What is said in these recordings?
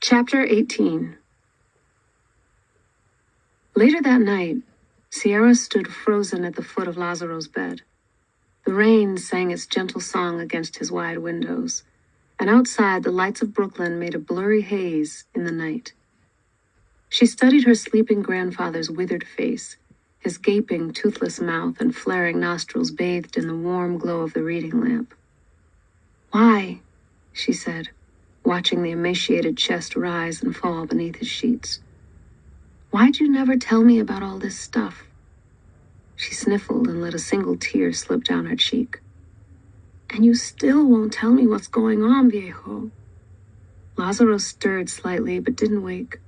Chapter 18. Later that night, Sierra stood frozen at the foot of Lazaro's bed. The rain sang its gentle song against his wide windows, and outside the lights of Brooklyn made a blurry haze in the night. She studied her sleeping grandfather's withered face, his gaping, toothless mouth and flaring nostrils bathed in the warm glow of the reading lamp. "Why?" she said, watching the emaciated chest rise and fall beneath his sheets. "Why'd you never tell me about all this stuff?" She sniffled and let a single tear slip down her cheek. "And you still won't tell me what's going on, viejo." Lazaro stirred slightly but didn't wake.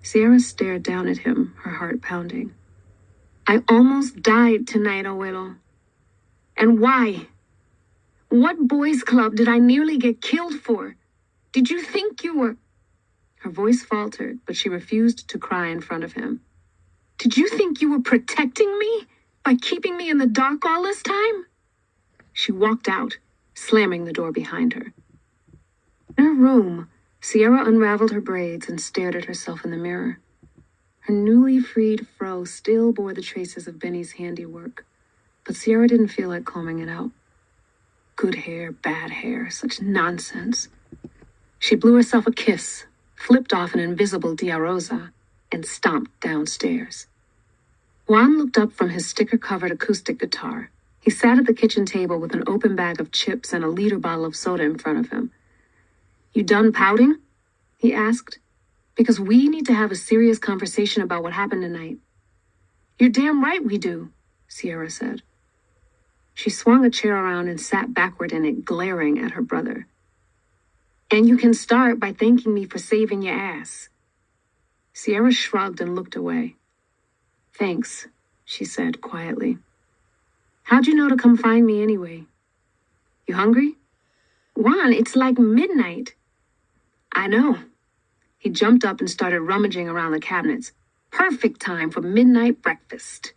Sierra stared down at him, her heart pounding. "I almost died tonight, abuelo. And why? What boys' club did I nearly get killed for? Did you think you were—" Her voice faltered, but she refused to cry in front of him. "Did you think you were protecting me by keeping me in the dark all this time?" She walked out, slamming the door behind her. In her room, Sierra unraveled her braids and stared at herself in the mirror. Her newly freed fro still bore the traces of Benny's handiwork, but Sierra didn't feel like combing it out. Good hair, bad hair, such nonsense. She blew herself a kiss, flipped off an invisible Dia Rosa, and stomped downstairs. Juan looked up from his sticker-covered acoustic guitar. He sat at the kitchen table with an open bag of chips and a liter bottle of soda in front of him. "You done pouting?" he asked. "Because we need to have a serious conversation about what happened tonight." "You're damn right we do," Sierra said. She swung a chair around and sat backward in it, glaring at her brother. "And you can start by thanking me for saving your ass." Sierra shrugged and looked away. "Thanks," she said quietly. "How'd you know to come find me anyway? You hungry?" "Juan, it's like midnight." "I know." He jumped up and started rummaging around the cabinets. "Perfect time for midnight breakfast."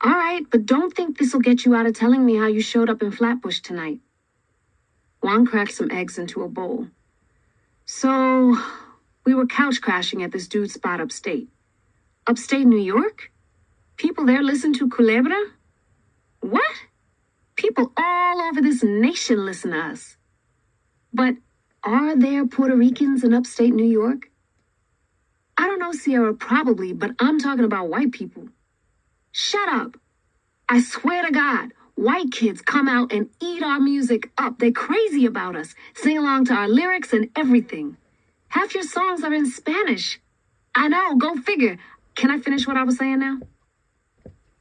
"All right, but don't think this'll get you out of telling me how you showed up in Flatbush tonight." Juan cracked some eggs into a bowl. "So, we were couch crashing at this dude's spot upstate." "Upstate New York? People there listen to Culebra?" "What?" "People all over this nation listen to us." "But are there Puerto Ricans in upstate New York?" "I don't know, Sierra, probably, but I'm talking about white people." "Shut up. I swear to God, white kids come out and eat our music up. They're crazy about us, sing along to our lyrics and everything. Half your songs are in Spanish." "I know, go figure. Can I finish what I was saying now?"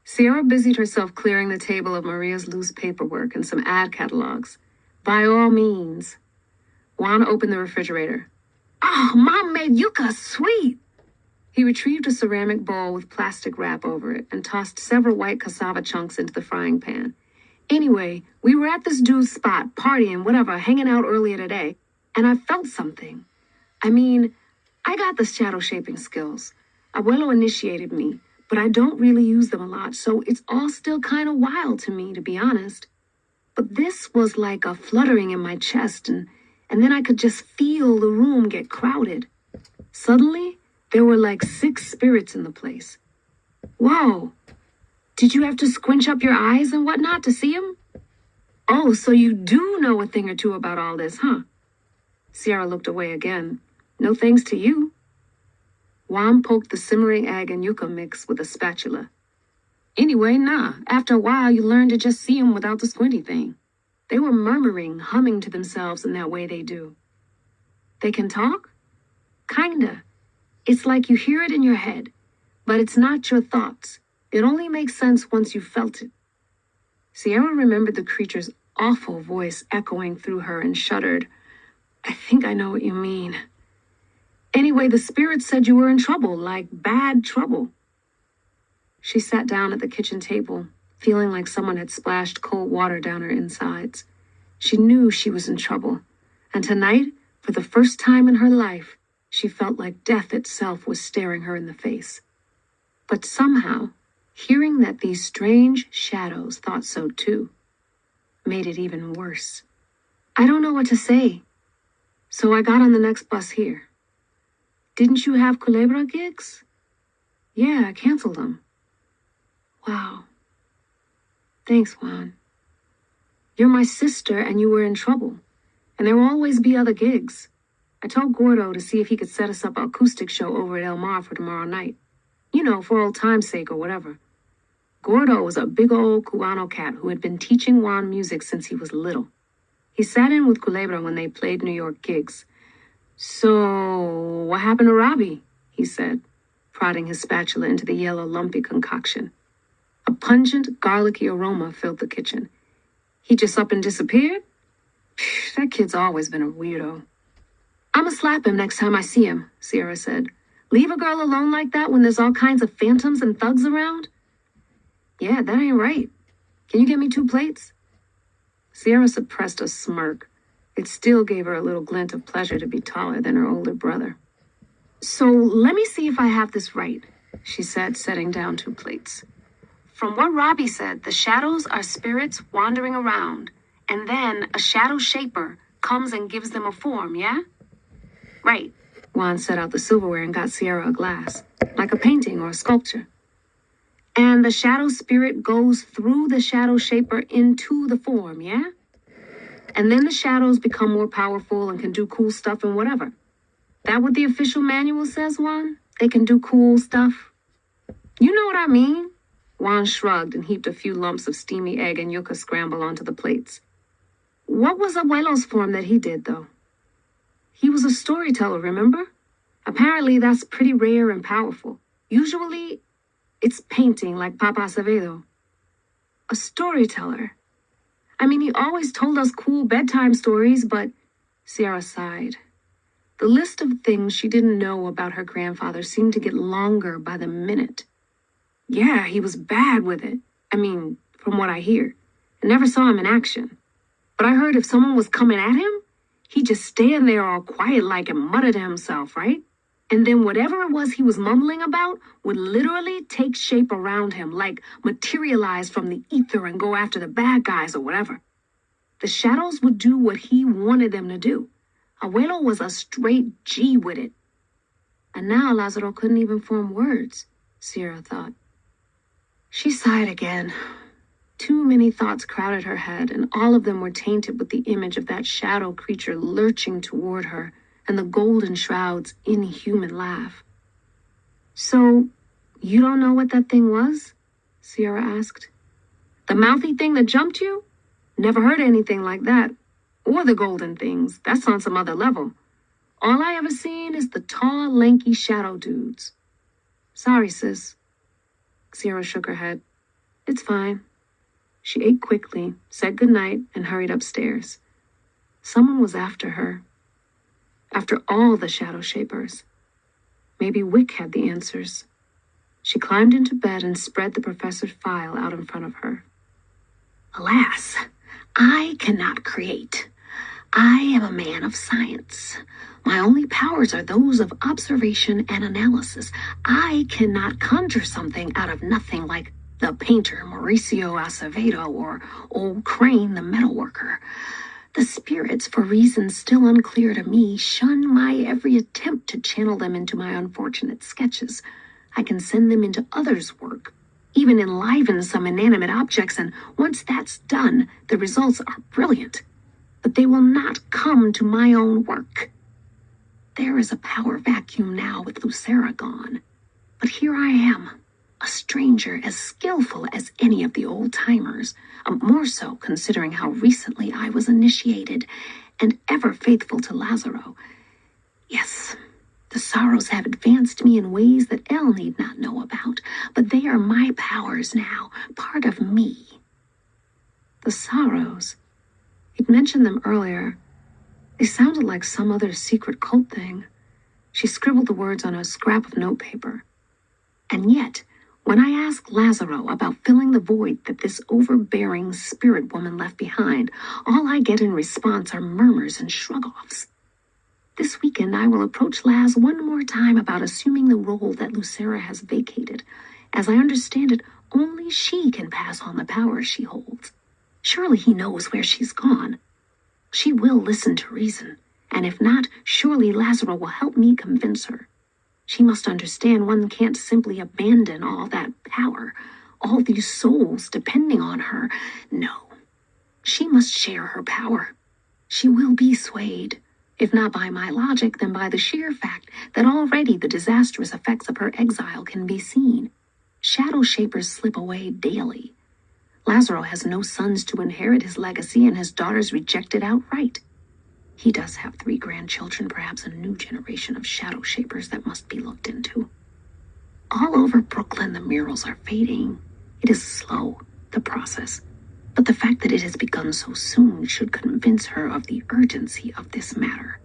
Sierra busied herself clearing the table of Maria's loose paperwork and some ad catalogs. "By all means." Juan opened the refrigerator. "Oh, Mom made yuca sweet." He retrieved a ceramic bowl with plastic wrap over it and tossed several white cassava chunks into the frying pan. "Anyway, we were at this dude's spot, partying, whatever, hanging out earlier today, and I felt something. I mean, I got the shadowshaping skills. Abuelo initiated me, but I don't really use them a lot, so it's all still kind of wild to me, to be honest. But this was like a fluttering in my chest, and then I could just feel the room get crowded. Suddenly, there were like 6 spirits in the place." "Whoa! Did you have to squinch up your eyes and whatnot to see them?" "Oh, so you do know a thing or two about all this, huh?" Sierra looked away again. "No thanks to you." Juan poked the simmering egg and yucca mix with a spatula. "Anyway, nah. After a while, you learn to just see them without the squinty thing." They were murmuring, humming to themselves in that way they do. "They can talk?" "Kinda. It's like you hear it in your head, but it's not your thoughts. It only makes sense once you've felt it." Sierra remembered the creature's awful voice echoing through her and shuddered. "I think I know what you mean." "Anyway, the spirit said you were in trouble, like bad trouble." She sat down at the kitchen table, feeling like someone had splashed cold water down her insides. She knew she was in trouble, and tonight, for the first time in her life, she felt like death itself was staring her in the face. But somehow, hearing that these strange shadows thought so too, made it even worse. "I don't know what to say, so I got on the next bus here." Didn't you have Culebra gigs? Yeah, I canceled them. Wow. Thanks, Juan. You're my sister and you were in trouble. And there will always be other gigs. I told Gordo to see if he could set us up an acoustic show over at El Mar for tomorrow night. You know, for old time's sake or whatever. Gordo was a big old Cubano cat who had been teaching Juan music since he was little. He sat in with Culebra when they played New York gigs. So, what happened to Robbie? He said, prodding his spatula into the yellow, lumpy concoction. A pungent, garlicky aroma filled the kitchen. He just up and disappeared? That kid's always been a weirdo. I'ma slap him next time I see him, Sierra said. Leave a girl alone like that when there's all kinds of phantoms and thugs around? Yeah, that ain't right. Can you get me 2 plates? Sierra suppressed a smirk. It still gave her a little glint of pleasure to be taller than her older brother. So let me see if I have this right, she said, setting down 2 plates. From what Robbie said, the shadows are spirits wandering around, and then a Shadowshaper comes and gives them a form, yeah? Right. Juan set out the silverware and got Sierra a glass, like a painting or a sculpture. And the shadow spirit goes through the Shadowshaper into the form, yeah? And then the shadows become more powerful and can do cool stuff and whatever. That what the official manual says, Juan? They can do cool stuff? You know what I mean? Juan shrugged and heaped a few lumps of steamy egg and yucca scramble onto the plates. What was Abuelo's form that he did, though? He was a storyteller, remember? Apparently that's pretty rare and powerful. Usually, it's painting like Papa Acevedo. A storyteller? I mean, he always told us cool bedtime stories, but... Sierra sighed. The list of things she didn't know about her grandfather seemed to get longer by the minute. Yeah, he was bad with it. I mean, from what I hear. I never saw him in action. But I heard if someone was coming at him, he'd just stand there all quiet-like and mutter to himself, right? And then whatever it was he was mumbling about would literally take shape around him, like materialize from the ether and go after the bad guys or whatever. The shadows would do what he wanted them to do. Abuelo was a straight G with it. And now Lazaro couldn't even form words, Sierra thought. She sighed again. Too many thoughts crowded her head, and all of them were tainted with the image of that shadow creature lurching toward her and the golden shroud's inhuman laugh. So, you don't know what that thing was? Sierra asked. The mouthy thing that jumped you? Never heard anything like that. Or the golden things. That's on some other level. All I ever seen is the tall, lanky shadow dudes. Sorry, sis. Sierra shook her head. It's fine. She ate quickly, said goodnight, and hurried upstairs. Someone was after her. After all the Shadowshapers. Maybe Wick had the answers. She climbed into bed and spread the professor's file out in front of her. Alas, I cannot create. I am a man of science. My only powers are those of observation and analysis. I cannot conjure something out of nothing like the painter Mauricio Acevedo or old Crane the metalworker. The spirits, for reasons still unclear to me, shun my every attempt to channel them into my unfortunate sketches. I can send them into others' work, even enliven some inanimate objects, and once that's done, the results are brilliant. But they will not come to my own work. There is a power vacuum now with Lucera gone. But here I am, a stranger as skillful as any of the old-timers, more so considering how recently I was initiated, and ever faithful to Lazaro. Yes, the sorrows have advanced me in ways that Elle need not know about, but they are my powers now, part of me. The sorrows. He'd mentioned them earlier. They sounded like some other secret cult thing. She scribbled the words on a scrap of notepaper. And yet, when I ask Lazaro about filling the void that this overbearing spirit woman left behind, all I get in response are murmurs and shrug-offs. This weekend I will approach Laz one more time about assuming the role that Lucera has vacated. As I understand it, only she can pass on the power she holds. Surely he knows where she's gone. She will listen to reason, and if not, surely Lazaro will help me convince her. She must understand one can't simply abandon all that power, all these souls depending on her. No, she must share her power. She will be swayed, if not by my logic, then by the sheer fact that already the disastrous effects of her exile can be seen. Shadowshapers slip away daily. Lazaro has no sons to inherit his legacy, and his daughters rejected outright. He does have 3 grandchildren, perhaps a new generation of Shadowshapers that must be looked into. All over Brooklyn, the murals are fading. It is slow, the process. But the fact that it has begun so soon should convince her of the urgency of this matter.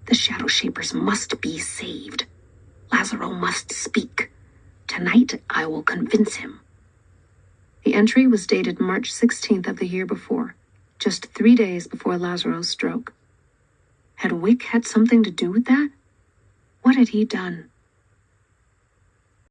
The Shadowshapers must be saved. Lazaro must speak. Tonight, I will convince him. The entry was dated March 16th of the year before, just 3 days before Lazaro's stroke. Had Wick had something to do with that? What had he done?